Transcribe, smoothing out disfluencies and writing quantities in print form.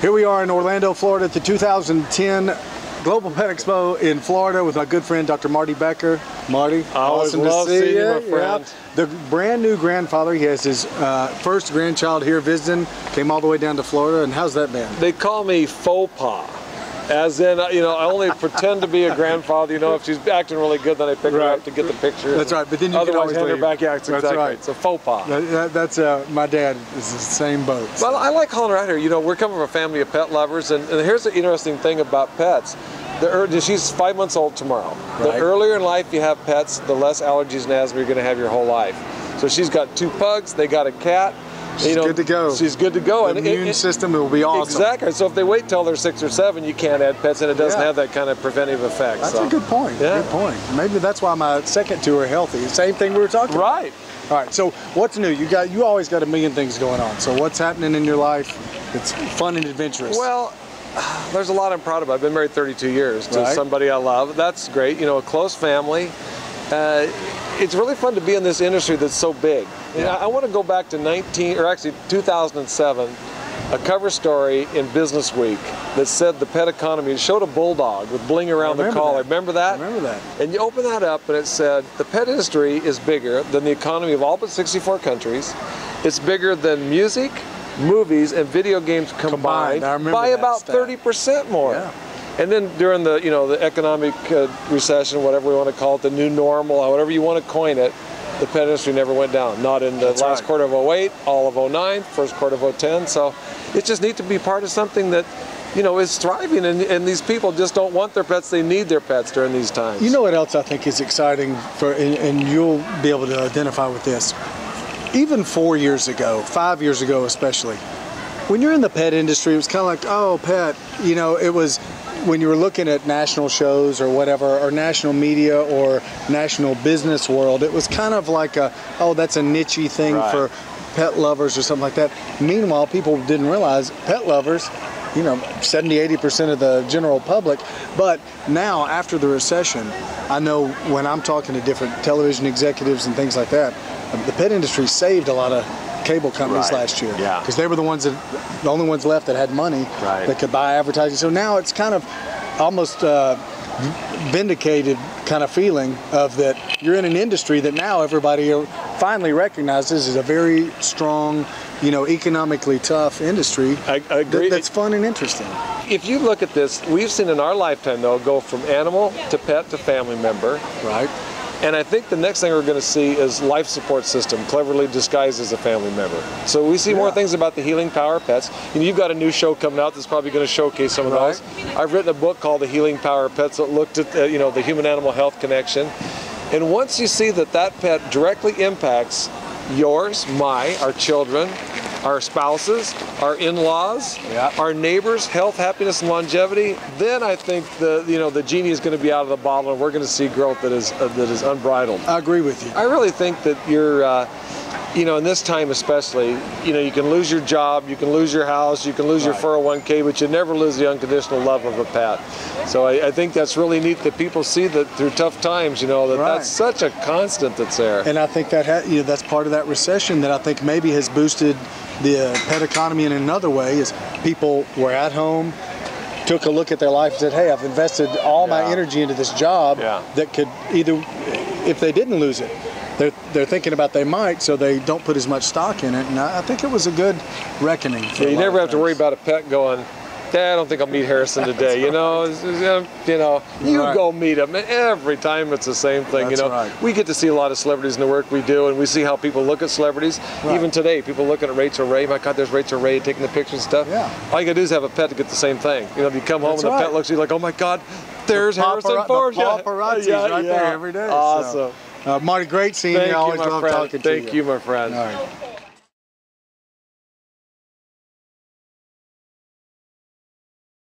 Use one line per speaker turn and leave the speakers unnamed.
Here we are in Orlando, Florida at the 2010 Global Pet Expo in Florida with my good friend Dr. Marty Becker. Marty,
awesome to see you, my friend.
The brand new grandfather. He has his first grandchild here visiting, came all the way down to Florida, and how's that been?
They call me faux pas. As in, I only pretend to be a grandfather. If she's acting really good, then I pick her up to get the picture.
That's right, but then you
otherwise
can always
hand her
leave.
back. Yeah, exactly.
That's right.
It's a faux pas.
That's my dad is the same boat. So.
Well, I like calling her out here. We're coming from a family of pet lovers, and here's the interesting thing about pets. She's 5 months old tomorrow.
Right.
The earlier in life you have pets, the less allergies and asthma you're going to have your whole life. So she's got 2 pugs. They got a cat.
She's good to go.
She's good to go.
The immune system will be awesome.
Exactly. So if they wait till they're 6 or 7, you can't add pets, and it doesn't have that kind of preventive effect.
That's a good point.
Yeah.
Good point. Maybe that's why my second 2 are healthy. Same thing we were talking about.
Right.
All right. So what's new? You always got a million things going on. So what's happening in your life that's fun and adventurous?
Well, there's a lot I'm proud of. I've been married 32 years to somebody I love. That's great. A close family. It's really fun to be in this industry that's so big.
Yeah.
I want to go back to 2007, a cover story in Business Week that said the pet economy. It showed a bulldog with bling around the collar. Remember that?
I remember that.
And you open that up and it said the pet industry is bigger than the economy of all but 64 countries. It's bigger than music, movies, and video games combined by about 30% more.
Yeah.
And then during the the economic recession, whatever we want to call it, the new normal, however you want to coin it, the pet industry never went down. Not in the last quarter of 08, all of 09, first quarter of 010. So it's just neat to be part of something that is thriving, and these people just don't want their pets. They need their pets during these times.
You know what else I think is exciting and you'll be able to identify with this. Even 4 years ago, 5 years ago especially, when you're in the pet industry, it was kind of like, oh, pet, it was when you were looking at national shows or whatever, or national media or national business world, it was kind of like that's a niche-y thing for pet lovers or something like that. Meanwhile, people didn't realize pet lovers, 70–80% of the general public. But now, after the recession, I know when I'm talking to different television executives and things like that, the pet industry saved a lot of cable companies last year, because they were the only ones left that had money that could buy advertising. So now it's kind of almost vindicated kind of feeling of that you're in an industry that now everybody finally recognizes is a very strong, economically tough industry.
I agree.
That's fun and interesting.
If you look at this, we've seen in our lifetime though go from animal to pet to family member.
Right.
And I think the next thing we're going to see is life support system, cleverly disguised as a family member. So we see more things about the healing power of pets. You've got a new show coming out that's probably going to showcase some of those. I've written a book called The Healing Power of Pets that looked at the human-animal health connection. And once you see that pet directly impacts yours, our children, our spouses, our in-laws, our neighbors' health, happiness, and longevity, then I think the genie is going to be out of the bottle, and we're going to see growth that is unbridled.
I agree with you.
I really think that you're, in this time especially, you can lose your job, you can lose your house, you can lose your 401k, but you never lose the unconditional love of a pet. So I think that's really neat that people see that through tough times, that's such a constant that's there.
And I think that that's part of that recession that I think maybe has boosted the pet economy in another way. Is people were at home, took a look at their life and said, hey, I've invested all my energy into this job that could either, if they didn't lose it, they're thinking about they might, so they don't put as much stock in it. And I think it was a good reckoning.
You never have to worry about a pet going, I don't think I'll meet Harrison today. You go meet him. And every time it's the same thing. We get to see a lot of celebrities in the work we do, and we see how people look at celebrities. Even today, people looking at Rachel Ray. My God, there's Rachel Ray taking the pictures and stuff. All you gotta do is have a pet to get the same thing. You come home and the pet looks at you like, oh my God, there's Harrison Forbes.
The paparazzi's right there every day.
Awesome.
So. Marty, great seeing you. I always love talking to you.
Thank you, my friend.
All right.